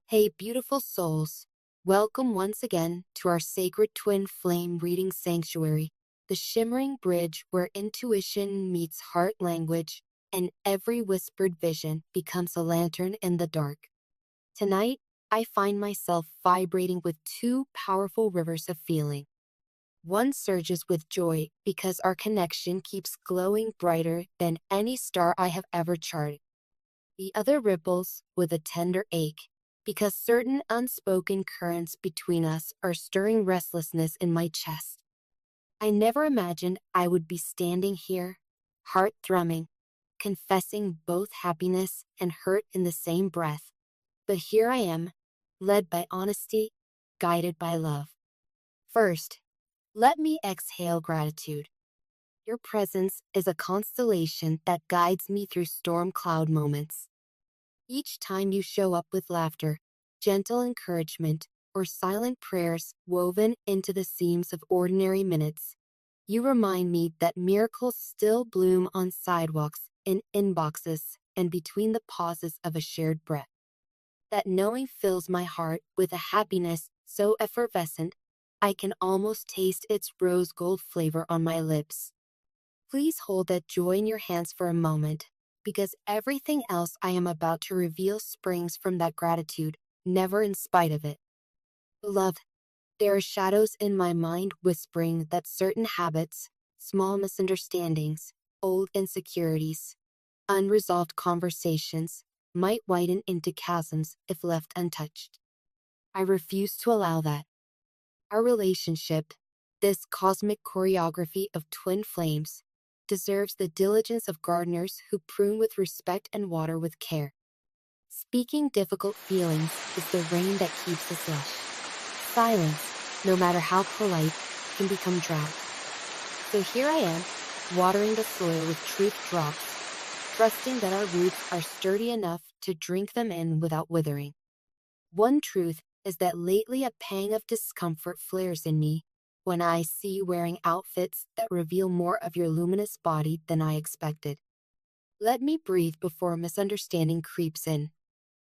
Hey, beautiful souls. Welcome once again to our sacred twin flame reading sanctuary, the shimmering bridge where intuition meets heart language and every whispered vision becomes a lantern in the dark. Tonight, I find myself vibrating with two powerful rivers of feeling. One surges with joy because our connection keeps glowing brighter than any star I have ever charted. The other ripples with a tender ache, because certain unspoken currents between us are stirring restlessness in my chest. I never imagined I would be standing here, heart thrumming, confessing both happiness and hurt in the same breath. But here I am, led by honesty, guided by love. First, let me exhale gratitude. Your presence is a constellation that guides me through storm cloud moments. Each time you show up with laughter, gentle encouragement, or silent prayers woven into the seams of ordinary minutes, you remind me that miracles still bloom on sidewalks, in inboxes, and between the pauses of a shared breath. That knowing fills my heart with a happiness so effervescent, I can almost taste its rose gold flavor on my lips. Please hold that joy in your hands for a moment, because everything else I am about to reveal springs from that gratitude, never in spite of it. Beloved, there are shadows in my mind whispering that certain habits, small misunderstandings, old insecurities, unresolved conversations might widen into chasms if left untouched. I refuse to allow that. Our relationship, this cosmic choreography of twin flames, deserves the diligence of gardeners who prune with respect and water with care. Speaking difficult feelings is the rain that keeps us lush. Silence, no matter how polite, can become drought. So here I am, watering the soil with truth drops, trusting that our roots are sturdy enough to drink them in without withering. One truth is that lately a pang of discomfort flares in me when I see you wearing outfits that reveal more of your luminous body than I expected. Let me breathe before a misunderstanding creeps in.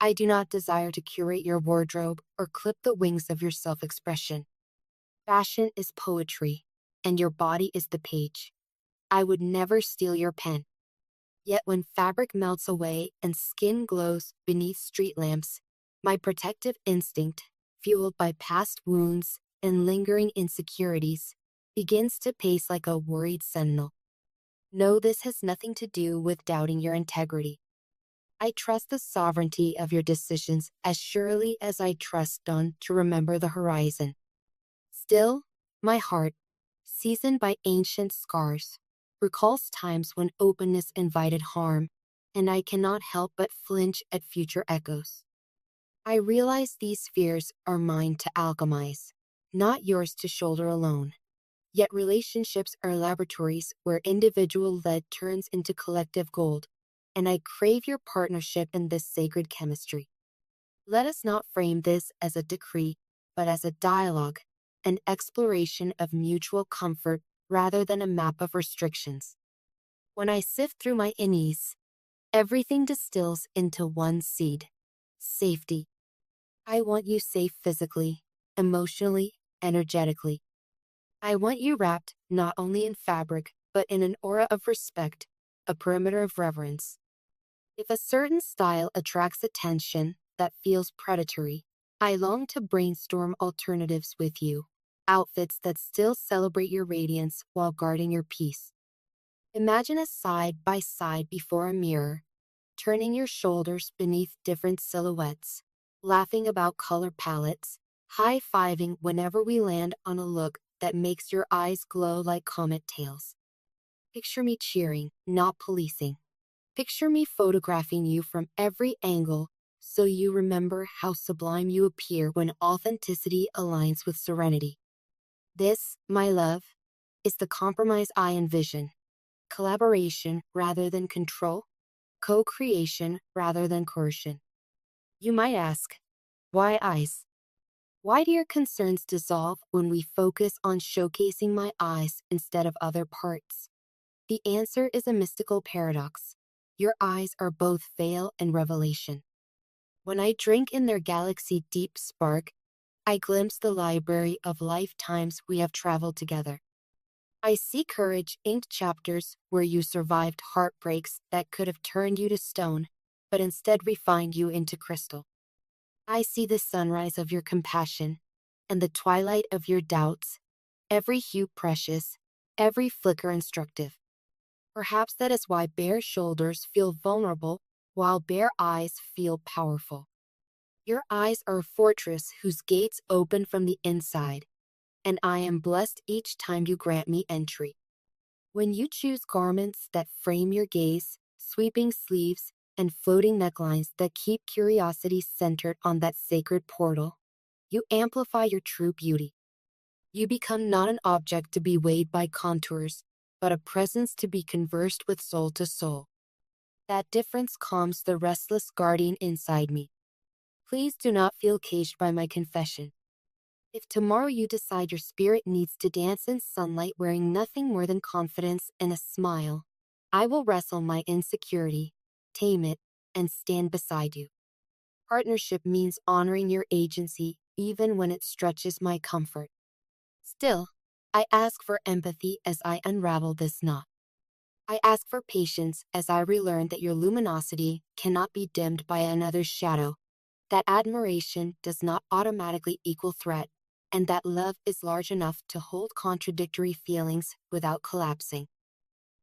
I do not desire to curate your wardrobe or clip the wings of your self-expression. Fashion is poetry, and your body is the page. I would never steal your pen. Yet when fabric melts away and skin glows beneath street lamps, my protective instinct, fueled by past wounds and lingering insecurities, begins to pace like a worried sentinel. No, this has nothing to do with doubting your integrity. I trust the sovereignty of your decisions as surely as I trust dawn to remember the horizon. Still, my heart, seasoned by ancient scars, recalls times when openness invited harm, and I cannot help but flinch at future echoes. I realize these fears are mine to alchemize, not yours to shoulder alone. Yet relationships are laboratories where individual lead turns into collective gold, and I crave your partnership in this sacred chemistry. Let us not frame this as a decree, but as a dialogue, an exploration of mutual comfort rather than a map of restrictions. When I sift through my innies, everything distills into one seed: safety. I want you safe physically, emotionally, energetically. I want you wrapped not only in fabric, but in an aura of respect, a perimeter of reverence. If a certain style attracts attention that feels predatory, I long to brainstorm alternatives with you, outfits that still celebrate your radiance while guarding your peace. Imagine us side by side before a mirror, turning your shoulders beneath different silhouettes, laughing about color palettes, high-fiving whenever we land on a look that makes your eyes glow like comet tails. Picture me cheering, not policing. Picture me photographing you from every angle so you remember how sublime you appear when authenticity aligns with serenity. This, my love, is the compromise I envision. Collaboration rather than control, co-creation rather than coercion. You might ask, why eyes? Why do your concerns dissolve when we focus on showcasing my eyes instead of other parts? The answer is a mystical paradox. Your eyes are both veil and revelation. When I drink in their galaxy deep spark, I glimpse the library of lifetimes we have traveled together. I see courage inked chapters where you survived heartbreaks that could have turned you to stone, but instead refined you into crystal. I see the sunrise of your compassion and the twilight of your doubts, every hue precious, every flicker instructive. Perhaps that is why bare shoulders feel vulnerable while bare eyes feel powerful. Your eyes are a fortress whose gates open from the inside, and I am blessed each time you grant me entry. When you choose garments that frame your gaze, sweeping sleeves, and floating necklines that keep curiosity centered on that sacred portal, you amplify your true beauty. You become not an object to be weighed by contours, but a presence to be conversed with soul to soul. That difference calms the restless guardian inside me. Please do not feel caged by my confession. If tomorrow you decide your spirit needs to dance in sunlight wearing nothing more than confidence and a smile, I will wrestle my insecurity, tame it, and stand beside you. Partnership means honoring your agency even when it stretches my comfort. Still, I ask for empathy as I unravel this knot. I ask for patience as I relearn that your luminosity cannot be dimmed by another's shadow, that admiration does not automatically equal threat, and that love is large enough to hold contradictory feelings without collapsing.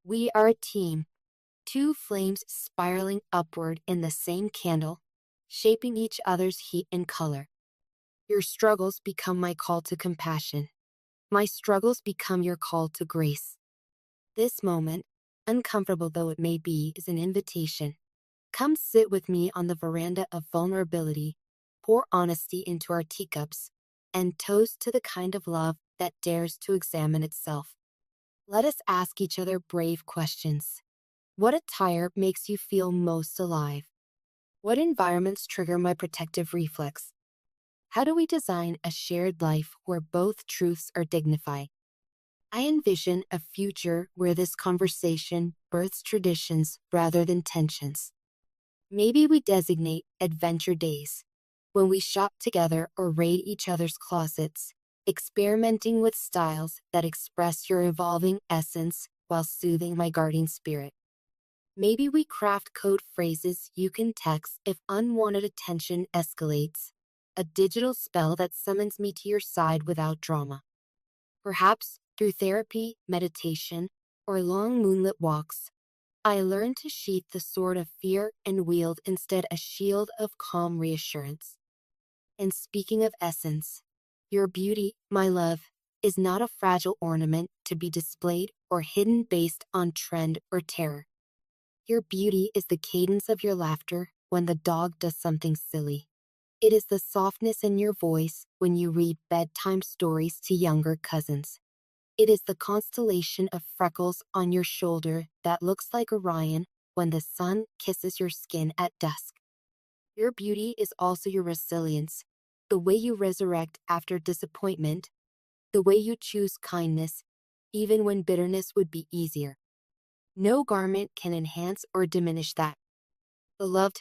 We are a team, two flames spiraling upward in the same candle, shaping each other's heat and color. Your struggles become my call to compassion. My struggles become your call to grace. This moment, uncomfortable though it may be, is an invitation. Come sit with me on the veranda of vulnerability, pour honesty into our teacups, and toast to the kind of love that dares to examine itself. Let us ask each other brave questions. What attire makes you feel most alive? What environments trigger my protective reflex? How do we design a shared life where both truths are dignified? I envision a future where this conversation births traditions rather than tensions. Maybe we designate adventure days, when we shop together or raid each other's closets, experimenting with styles that express your evolving essence while soothing my guardian spirit. Maybe we craft code phrases you can text if unwanted attention escalates, a digital spell that summons me to your side without drama. Perhaps through therapy, meditation, or long moonlit walks, I learned to sheath the sword of fear and wield instead a shield of calm reassurance. And speaking of essence, your beauty, my love, is not a fragile ornament to be displayed or hidden based on trend or terror. Your beauty is the cadence of your laughter when the dog does something silly. It is the softness in your voice when you read bedtime stories to younger cousins. It is the constellation of freckles on your shoulder that looks like Orion when the sun kisses your skin at dusk. Your beauty is also your resilience, the way you resurrect after disappointment, the way you choose kindness, even when bitterness would be easier. No garment can enhance or diminish that. Beloved,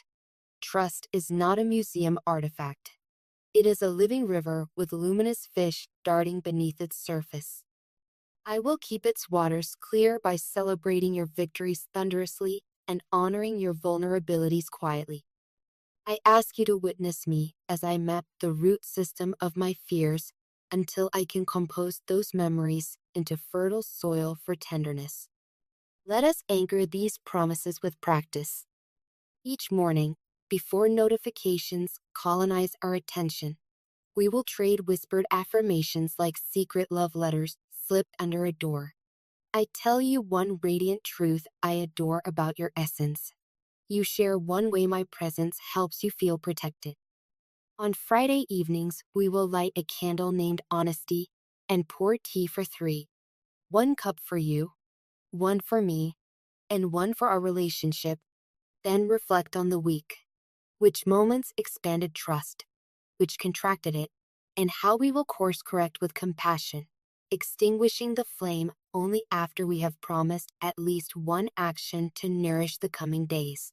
trust is not a museum artifact. It is a living river with luminous fish darting beneath its surface. I will keep its waters clear by celebrating your victories thunderously and honoring your vulnerabilities quietly. I ask you to witness me as I map the root system of my fears until I can compose those memories into fertile soil for tenderness. Let us anchor these promises with practice. Each morning, before notifications colonize our attention, we will trade whispered affirmations like secret love letters slipped under a door. I tell you one radiant truth I adore about your essence. You share one way my presence helps you feel protected. On Friday evenings, we will light a candle named Honesty and pour tea for three. One cup for you, one for me, and one for our relationship. Then reflect on the week. Which moments expanded trust, which contracted it, and how we will course correct with compassion, extinguishing the flame only after we have promised at least one action to nourish the coming days.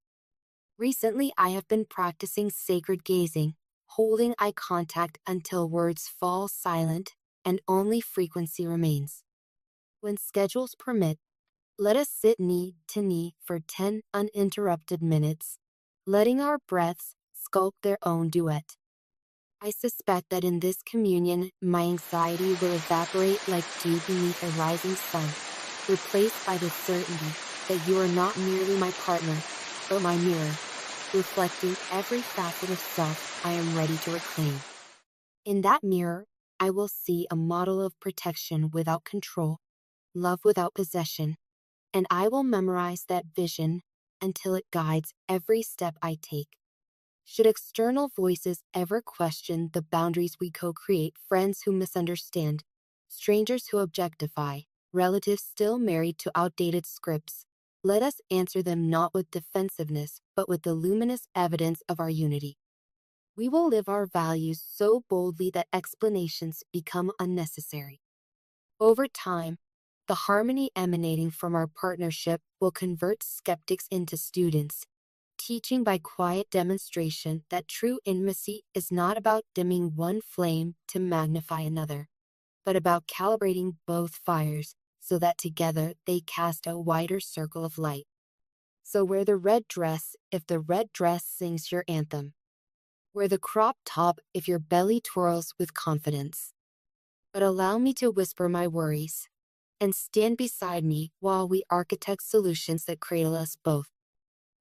Recently, I have been practicing sacred gazing, holding eye contact until words fall silent and only frequency remains. When schedules permit, let us sit knee to knee for 10 uninterrupted minutes, letting our breaths sculpt their own duet. I suspect that in this communion, my anxiety will evaporate like dew beneath a rising sun, replaced by the certainty that you are not merely my partner, but my mirror, reflecting every facet of self I am ready to reclaim. In that mirror, I will see a model of protection without control, love without possession, and I will memorize that vision until it guides every step I take. Should external voices ever question the boundaries we co-create, friends who misunderstand, strangers who objectify, relatives still married to outdated scripts, let us answer them not with defensiveness, but with the luminous evidence of our unity. We will live our values so boldly that explanations become unnecessary. Over time, the harmony emanating from our partnership will convert skeptics into students, teaching by quiet demonstration that true intimacy is not about dimming one flame to magnify another, but about calibrating both fires so that together they cast a wider circle of light. So wear the red dress if the red dress sings your anthem. Wear the crop top if your belly twirls with confidence. But allow me to whisper my worries, and stand beside me while we architect solutions that cradle us both.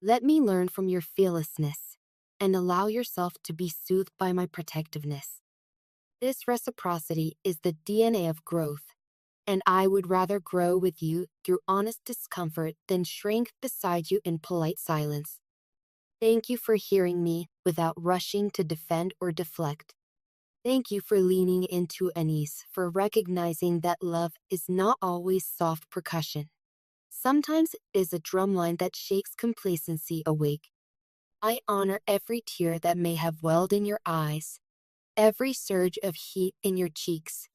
Let me learn from your fearlessness, and allow yourself to be soothed by my protectiveness. This reciprocity is the DNA of growth, and I would rather grow with you through honest discomfort than shrink beside you in polite silence. Thank you for hearing me without rushing to defend or deflect. Thank you for leaning into unease, for recognizing that love is not always soft percussion. Sometimes it is a drumline that shakes complacency awake. I honor every tear that may have welled in your eyes, every surge of heat in your cheeks,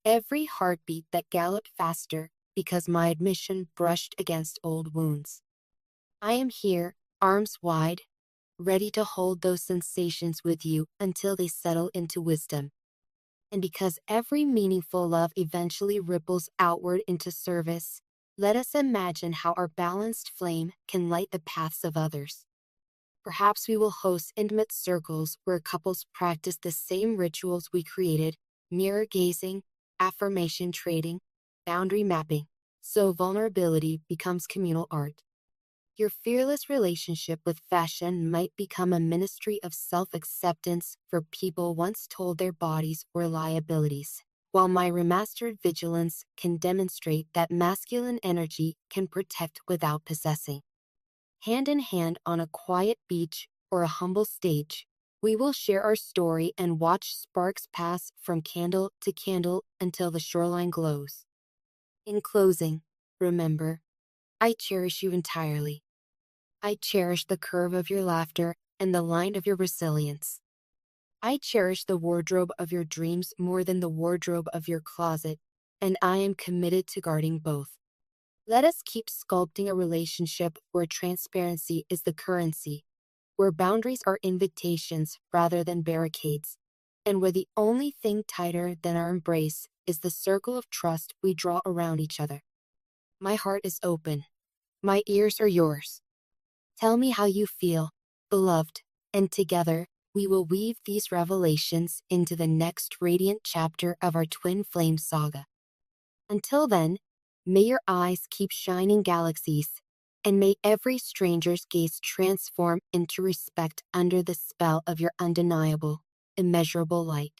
every heartbeat that galloped faster because my admission brushed against old wounds. I am here, arms wide, ready to hold those sensations with you until they settle into wisdom. And because every meaningful love eventually ripples outward into service, let us imagine how our balanced flame can light the paths of others. Perhaps we will host intimate circles where couples practice the same rituals we created: mirror gazing, affirmation trading, boundary mapping, so vulnerability becomes communal art. Your fearless relationship with fashion might become a ministry of self-acceptance for people once told their bodies were liabilities, while my remastered vigilance can demonstrate that masculine energy can protect without possessing. Hand in hand on a quiet beach or a humble stage, we will share our story and watch sparks pass from candle to candle until the shoreline glows. In closing, remember, I cherish you entirely. I cherish the curve of your laughter and the line of your resilience. I cherish the wardrobe of your dreams more than the wardrobe of your closet, and I am committed to guarding both. Let us keep sculpting a relationship where transparency is the currency, where boundaries are invitations rather than barricades, and where the only thing tighter than our embrace is the circle of trust we draw around each other. My heart is open. My ears are yours. Tell me how you feel, beloved, and together, we will weave these revelations into the next radiant chapter of our twin flame saga. Until then, may your eyes keep shining galaxies, and may every stranger's gaze transform into respect under the spell of your undeniable, immeasurable light.